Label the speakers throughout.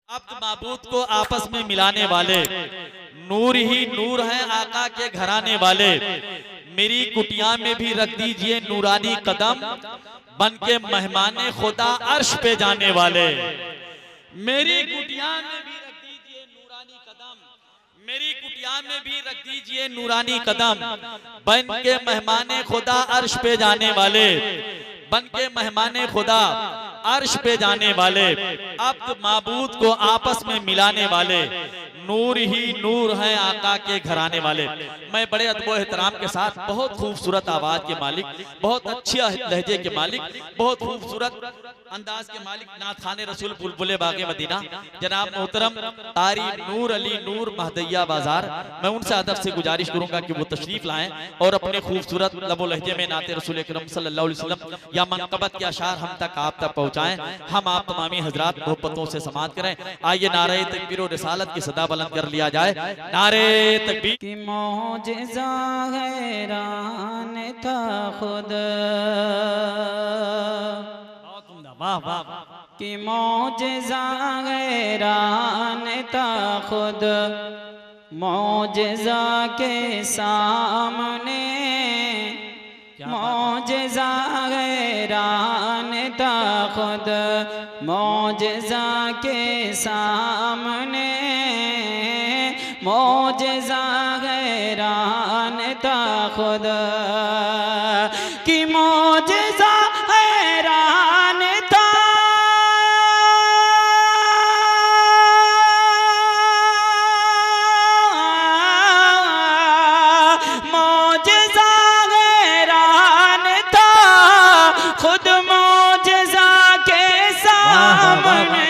Speaker 1: अब्द माबूद को आपस में मिलाने वाले नूर ही नूर हैं आका के घराने वाले। मेरी कुटिया में भी रख दीजिए नूरानी कदम, बन के मेहमाने खुदा अर्श पे जाने वाले। मेरी कुटिया में भी रख दीजिए नूरानी कदम, मेरी कुटिया में भी रख दीजिए नूरानी कदम, बन के मेहमाने खुदा अर्श पे जाने वाले, बन के मेहमाने खुदा अर्श पे जाने वाले। अब्द माबूद को आपस में मिलाने वाले नूर ही नूर हैं आका के घराने वाले। मैं बड़े अदब एहतराम के साथ, बहुत खूबसूरत आवाज के मालिक, बहुत अच्छे लहजे के मालिक, बहुत खूबसूरत अंदाज के मालिक, नाथ खाने रसूल बुलबुले बागे मदीना जनाब मोहतरम तारी नूर अली नूर महदैया बाजार, मैं उनसे अदब से गुजारिश करूंगा कि वो तशरीफ लाएं और अपने खूबसूरत लबो लहजे में नाते रसूल अकरम सल्लल्लाहु अलैहि वसल्लम या मनकबत के अशार हम तक आप तक पहुंचाएं। हम आप तमामी हजरात मोहब्बतों से समात करें। आइए नारे तकबीर और रिसालत की सदा बुलंद कर लिया जाए। नारे तकबीर।
Speaker 2: कि मौजिज़ा हैरान था खुद,
Speaker 1: वाह वाह,
Speaker 2: कि मौजिज़ा हैरान था खुद, मौजिज़ा के सामने मौजिज़ा हैरान था खुद, मौजिज़ा के सामने मौजिज़ा हैरान था खुद, कि मौजिज़ा हैरान था मौजिज़ा हैरान था खुद, मौजिज़ा के सामने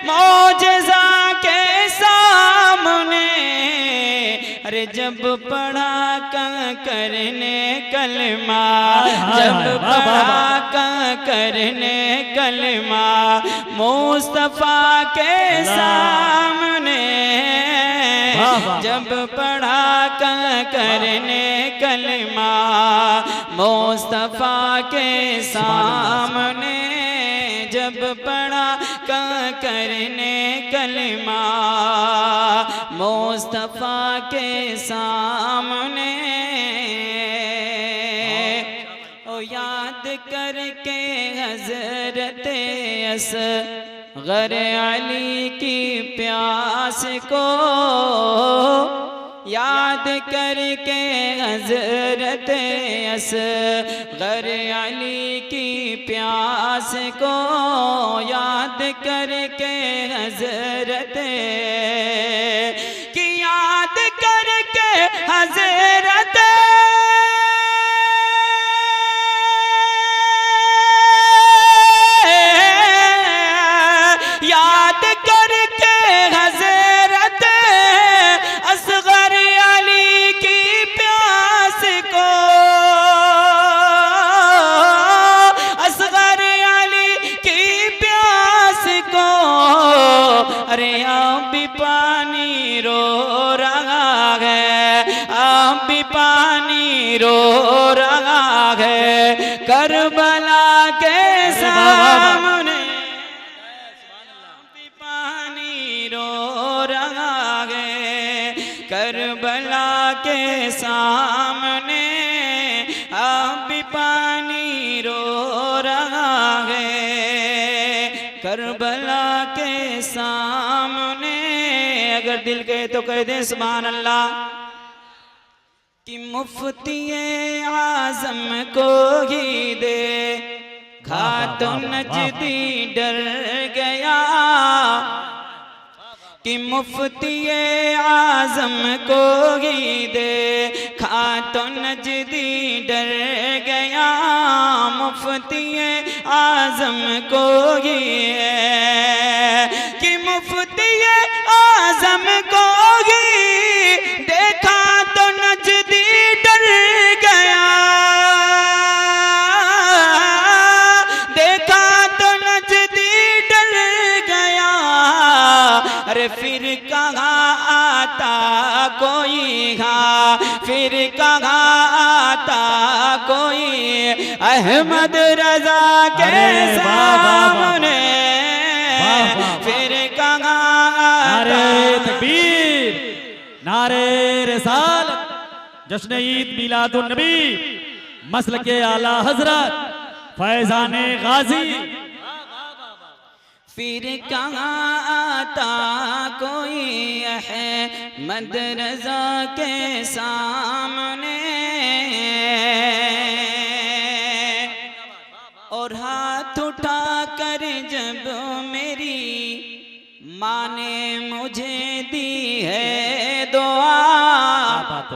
Speaker 2: मौजिज़ा के सामने। अरे जब पढ़ा करने कलमा, जब पढ़ा करने कलमा मुस्तफा के सामने, जब पढ़ा करने कलमा मुस्तफा के सामने, जब पढ़ा करने कलमा मुस्तफा के सामने, ओ याद करके हज़रत असग़र अली की प्यास को, याद करके हज़रत असग़र अली की प्यास को, याद करके हज़रत की, याद करके हज़रत याद करके हज़रत असग़र अली की प्यास को, असग़र अली की प्यास को, अरे आप भी पानी रो रहा है, आप भी पानी रो रहा है करबला के सामने, करबला के सामने आप भी पानी रो रहा है, करबला के सामने। अगर दिल कहे तो कह दे सुभान अल्लाह। कि मुफ्ती आज़म को ही दे खा तो नजदी डर गया, कि मुफ्ती आज़म को ही देखा तो नजदी डर गया, मुफ्ती आज़म को ही कि मुफ्ती आज़म को ही देखा तो नजदी डर गया, देखा तो नजदी डर गया। अरे फिर कहाँ आता कोई, हाँ फिर कहाँ आता कोई अहमद रजा के सामने।
Speaker 1: वाह, वाह।
Speaker 2: फिर कहाँ
Speaker 1: नारे
Speaker 2: आता।
Speaker 1: तकबीर, नारे रिसाल, जश्न ईद मिलादुन नबी, मसल के आला हजरत फैजाने गाजी।
Speaker 2: फिर कहाँ आता कोई है मदरजा के सामने, और हाथ उठा कर जब मेरी माँ ने मुझे दी है दुआ,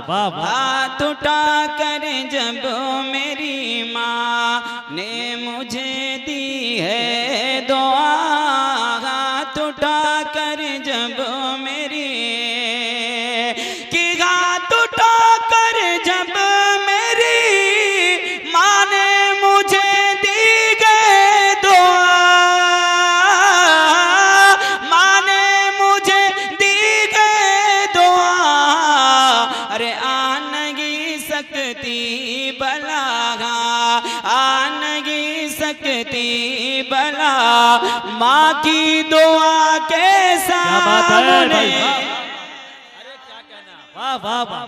Speaker 1: वाह वाह,
Speaker 2: हाथ उठा कर जब मेरी माँ ने मुझे दी है दुआ, हाथ उठा कर जब मेरी, कि हाथ उठा कर जब मेरी माँ ने मुझे दी गए दुआ, माँ ने मुझे दी गए दुआ, अरे आ नहीं सकती बला, आ नहीं सकती बला, माँ की दुआ के
Speaker 1: क्या बात है
Speaker 2: सामने,
Speaker 1: भाई, अरे क्या कहना, वाह वाह वाह,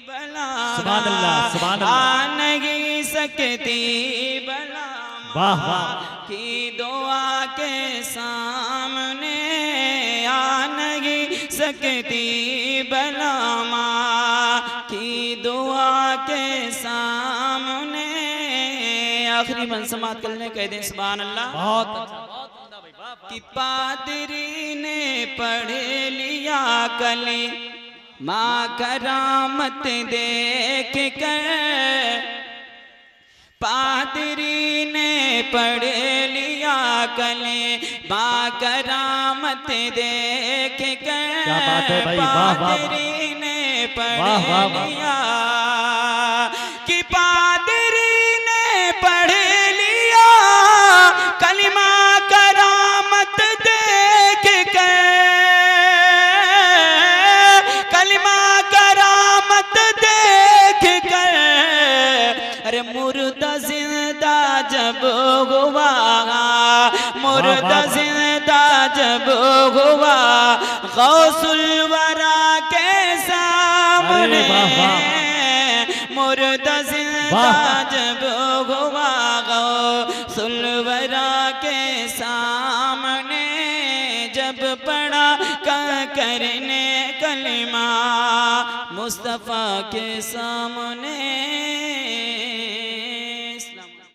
Speaker 2: बला
Speaker 1: सुभान अल्लाह, सुभान अल्लाह,
Speaker 2: आ नहीं सकती बला,
Speaker 1: वाह वाह,
Speaker 2: की दुआ के सामने, आ नहीं सकती बला, माँ की दुआ के सामने। आखिरी मन समात करने कह दे सुभान अल्लाह।
Speaker 1: बहुत अच्छा, बहुत उम्दा भाई, वाह वाह।
Speaker 2: कि पादरी ने पढ़ लिया कली माँ करामत देख कर, पादरी ने पढ़ लिया कली माँ करामत देख कर,
Speaker 1: क्या बात है भाई, वाह वाह वाह,
Speaker 2: पादरी ने पढ़
Speaker 1: वाह वाह वाह,
Speaker 2: लिया, कि पादरी ने पढ़ लिया कलिमा करामत देख कर, कलिमा करामत देख कर, अरे मुर्दा जिंदा जब हुआ, मुर्दा जिंदा जब हुआ गौसुल वरा के सामने,
Speaker 1: अरे वाह वाह,
Speaker 2: मुर्दा जिंदा
Speaker 1: वाह।
Speaker 2: जब हुआ गौसुल वरा के सामने, जब पढ़ा करने कलिमा मुस्तफ़ा के सामने,